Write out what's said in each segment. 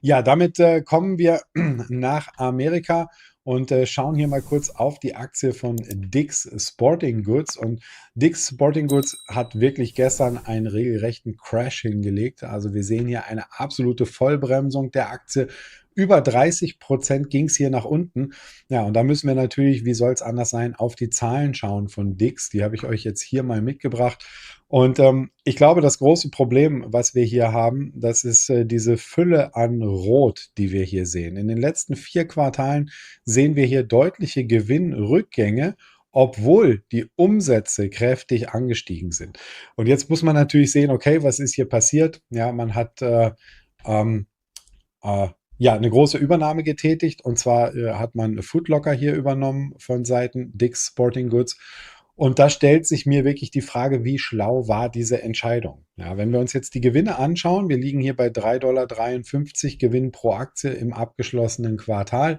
Ja, damit kommen wir nach Amerika und schauen hier mal kurz auf die Aktie von Dick's Sporting Goods. Und Dick's Sporting Goods hat wirklich gestern einen regelrechten Crash hingelegt. Also wir sehen hier eine absolute Vollbremsung der Aktie. Über 30% ging es hier nach unten. Ja, und da müssen wir natürlich, wie soll es anders sein, auf die Zahlen schauen von Dick's. Die habe ich euch jetzt hier mal mitgebracht. Und ich glaube, das große Problem, was wir hier haben, das ist diese Fülle an Rot, die wir hier sehen. In den letzten 4 Quartalen sehen wir hier deutliche Gewinnrückgänge, obwohl die Umsätze kräftig angestiegen sind. Und jetzt muss man natürlich sehen, okay, was ist hier passiert? Ja, man hat ähm, äh, ja, eine große Übernahme getätigt. Und zwar hat man Foot Locker hier übernommen von Seiten Dick's Sporting Goods. Und da stellt sich mir wirklich die Frage, wie schlau war diese Entscheidung? Ja, wenn wir uns jetzt die Gewinne anschauen, wir liegen hier bei 3,53 $ Gewinn pro Aktie im abgeschlossenen Quartal.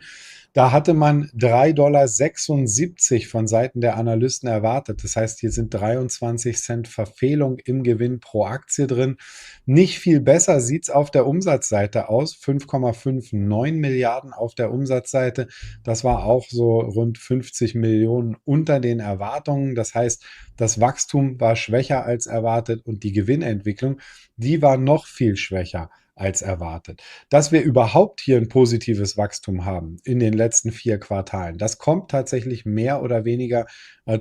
Da hatte man 3,76 $ von Seiten der Analysten erwartet. Das heißt, hier sind 23 Cent Verfehlung im Gewinn pro Aktie drin. Nicht viel besser sieht es auf der Umsatzseite aus. 5,59 Milliarden auf der Umsatzseite. Das war auch so rund 50 Millionen unter den Erwartungen. Das heißt, das Wachstum war schwächer als erwartet und die Gewinnentwicklung, die war noch viel schwächer als erwartet. Dass wir überhaupt hier ein positives Wachstum haben in den letzten 4 Quartalen, das kommt tatsächlich mehr oder weniger,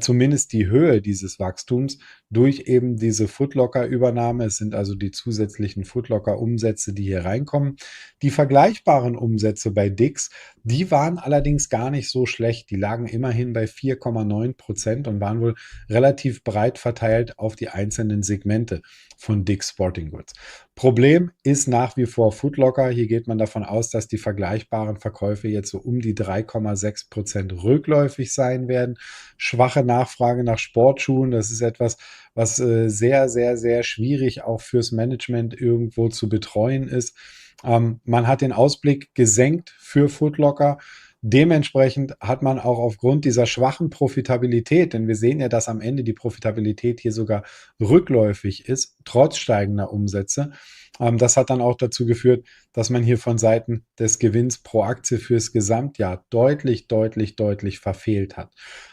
zumindest die Höhe dieses Wachstums, durch eben diese Footlocker-Übernahme. Es sind also die zusätzlichen Footlocker-Umsätze, die hier reinkommen. Die vergleichbaren Umsätze bei Dix, die waren allerdings gar nicht so schlecht. Die lagen immerhin bei 4,9% und waren wohl relativ breit verteilt auf die einzelnen Segmente von Dick's Sporting Goods. Problem ist nach wie vor Foot Locker. Hier geht man davon aus, dass die vergleichbaren Verkäufe jetzt so um die 3,6% rückläufig sein werden. Schwache Nachfrage nach Sportschuhen, das ist etwas, was sehr, sehr, sehr schwierig auch fürs Management irgendwo zu betreuen ist. Man hat den Ausblick gesenkt für Foot Locker. Dementsprechend hat man auch aufgrund dieser schwachen Profitabilität, denn wir sehen ja, dass am Ende die Profitabilität hier sogar rückläufig ist, trotz steigender Umsätze. Das hat dann auch dazu geführt, dass man hier von Seiten des Gewinns pro Aktie fürs Gesamtjahr deutlich, deutlich, deutlich verfehlt hat.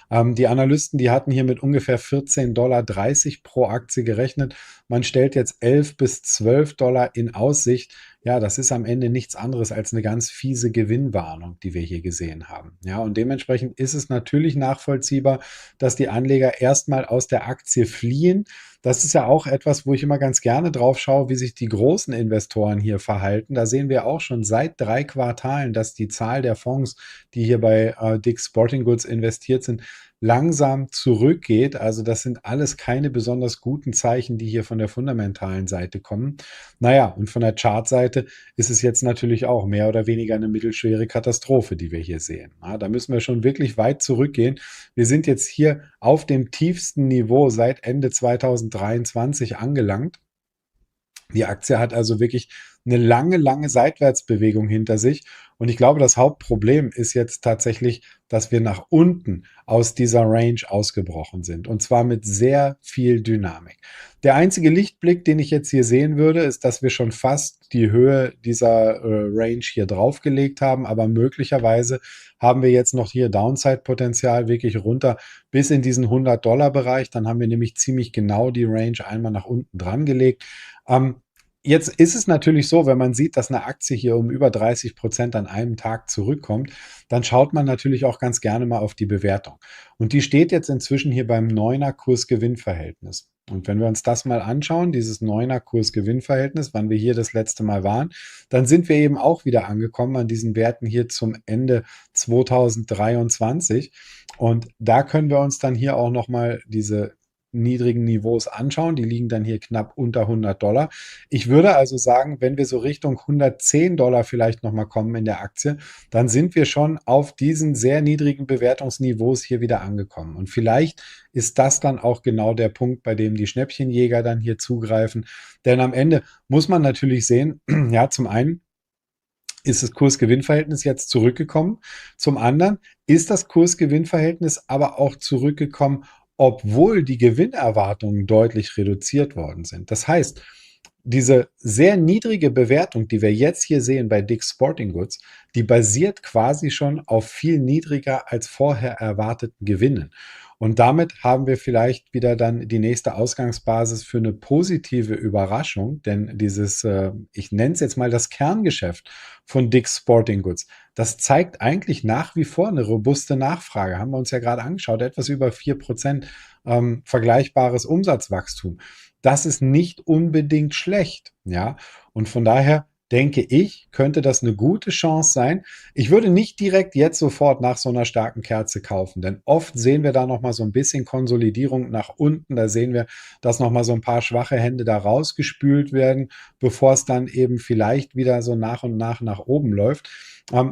Die Analysten, die hatten hier mit ungefähr 14,30 $ pro Aktie gerechnet. Man stellt jetzt 11 bis 12 $ in Aussicht. Ja, das ist am Ende nichts anderes als eine ganz fiese Gewinnwarnung, die wir hier gesehen haben. Ja, und dementsprechend ist es natürlich nachvollziehbar, dass die Anleger erstmal aus der Aktie fliehen. Das ist ja auch etwas, wo ich immer ganz gerne drauf schaue, wie sich die großen Investoren hier verhalten. Da sehen wir auch schon seit 3 Quartalen, dass die Zahl der Fonds, die hier bei Dick's Sporting Goods investiert sind, langsam zurückgeht. Also das sind alles keine besonders guten Zeichen, die hier von der fundamentalen Seite kommen. Naja, und von der Chartseite ist es jetzt natürlich auch mehr oder weniger eine mittelschwere Katastrophe, die wir hier sehen. Ja, da müssen wir schon wirklich weit zurückgehen. Wir sind jetzt hier auf dem tiefsten Niveau seit Ende 2023 angelangt. Die Aktie hat also wirklich eine lange, lange Seitwärtsbewegung hinter sich. Und ich glaube, das Hauptproblem ist jetzt tatsächlich, dass wir nach unten aus dieser Range ausgebrochen sind. Und zwar mit sehr viel Dynamik. Der einzige Lichtblick, den ich jetzt hier sehen würde, ist, dass wir schon fast die Höhe dieser Range hier draufgelegt haben. Aber möglicherweise haben wir jetzt noch hier Downside-Potenzial wirklich runter bis in diesen 100-Dollar-Bereich. Dann haben wir nämlich ziemlich genau die Range einmal nach unten dran gelegt. Jetzt ist es natürlich so, wenn man sieht, dass eine Aktie hier um über 30% an einem Tag zurückkommt, dann schaut man natürlich auch ganz gerne mal auf die Bewertung. Und die steht jetzt inzwischen hier beim 9er Kurs-Gewinn-Verhältnis. Und wenn wir uns das mal anschauen, dieses 9er Kurs-Gewinn-Verhältnis, wann wir hier das letzte Mal waren, dann sind wir eben auch wieder angekommen an diesen Werten hier zum Ende 2023. Und da können wir uns dann hier auch nochmal diese niedrigen Niveaus anschauen. Die liegen dann hier knapp unter 100 $. Ich würde also sagen, wenn wir so Richtung 110 $ vielleicht nochmal kommen in der Aktie, dann sind wir schon auf diesen sehr niedrigen Bewertungsniveaus hier wieder angekommen. Und vielleicht ist das dann auch genau der Punkt, bei dem die Schnäppchenjäger dann hier zugreifen. Denn am Ende muss man natürlich sehen, ja, zum einen ist das Kurs-Gewinn-Verhältnis jetzt zurückgekommen. Zum anderen ist das Kurs-Gewinn-Verhältnis aber auch zurückgekommen, obwohl die Gewinnerwartungen deutlich reduziert worden sind. Das heißt, Diese sehr niedrige Bewertung, die wir jetzt hier sehen bei Dick's Sporting Goods, die basiert quasi schon auf viel niedriger als vorher erwarteten Gewinnen. Und damit haben wir vielleicht wieder dann die nächste Ausgangsbasis für eine positive Überraschung, denn dieses, ich nenne es jetzt mal das Kerngeschäft von Dick's Sporting Goods, das zeigt eigentlich nach wie vor eine robuste Nachfrage. Haben wir uns ja gerade angeschaut, etwas über 4% vergleichbares Umsatzwachstum. Das ist nicht unbedingt schlecht, ja. Und von daher denke ich, könnte das eine gute Chance sein. Ich würde nicht direkt jetzt sofort nach so einer starken Kerze kaufen, denn oft sehen wir da noch mal so ein bisschen Konsolidierung nach unten. Da sehen wir, dass noch mal so ein paar schwache Hände da rausgespült werden, bevor es dann eben vielleicht wieder so nach und nach oben läuft.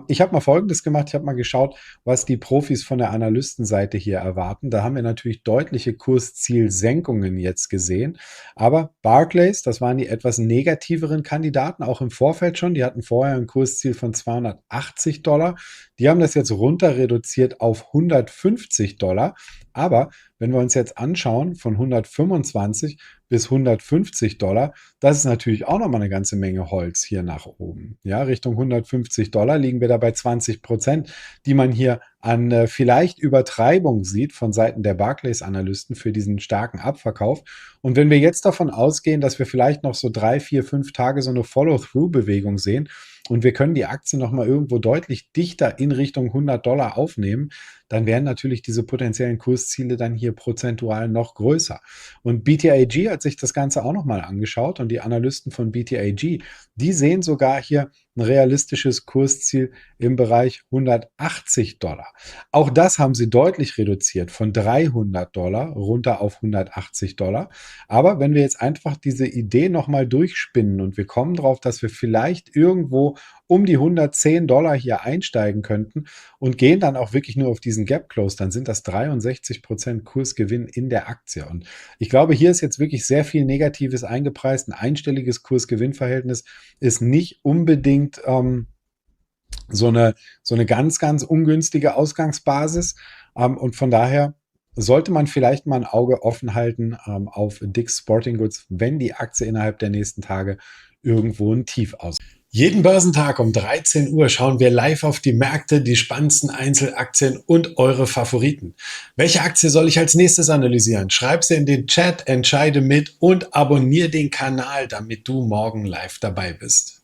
Ich habe mal Folgendes gemacht. Ich habe mal geschaut, was die Profis von der Analystenseite hier erwarten. Da haben wir natürlich deutliche Kurszielsenkungen jetzt gesehen. Aber Barclays, das waren die etwas negativeren Kandidaten, auch im Vorfeld schon. Die hatten vorher ein Kursziel von 280 $. Die haben das jetzt runter reduziert auf 150 $. Aber wenn wir uns jetzt anschauen, von 125 bis 150 $, das ist natürlich auch nochmal eine ganze Menge Holz hier nach oben. Ja, Richtung 150 $ liegen wir da bei 20%, die man hier an vielleicht Übertreibung sieht von Seiten der Barclays-Analysten für diesen starken Abverkauf. Und wenn wir jetzt davon ausgehen, dass wir vielleicht noch so 3, 4, 5 Tage so eine Follow-through-Bewegung sehen und wir können die Aktie nochmal irgendwo deutlich dichter in Richtung 100 $ aufnehmen, dann wären natürlich diese potenziellen Kursziele dann hier prozentual noch größer. Und BTIG hat sich das Ganze auch nochmal angeschaut und die Analysten von BTIG, die sehen sogar hier ein realistisches Kursziel im Bereich 180 $. Auch das haben sie deutlich reduziert von 300 $ runter auf 180 $. Aber wenn wir jetzt einfach diese Idee nochmal durchspinnen und wir kommen drauf, dass wir vielleicht irgendwo um die 110 $ hier einsteigen könnten und gehen dann auch wirklich nur auf diesen Gap Close, dann sind das 63% Kursgewinn in der Aktie. Und ich glaube, hier ist jetzt wirklich sehr viel Negatives eingepreist. Ein einstelliges Kurs-Gewinn-Verhältnis ist nicht unbedingt so eine ganz, ganz ungünstige Ausgangsbasis. Und von daher sollte man vielleicht mal ein Auge offen halten auf Dick's Sporting Goods, wenn die Aktie innerhalb der nächsten Tage irgendwo ein Tief aus. Jeden Börsentag um 13 Uhr schauen wir live auf die Märkte, die spannendsten Einzelaktien und eure Favoriten. Welche Aktie soll ich als nächstes analysieren? Schreib sie in den Chat, entscheide mit und abonniere den Kanal, damit du morgen live dabei bist.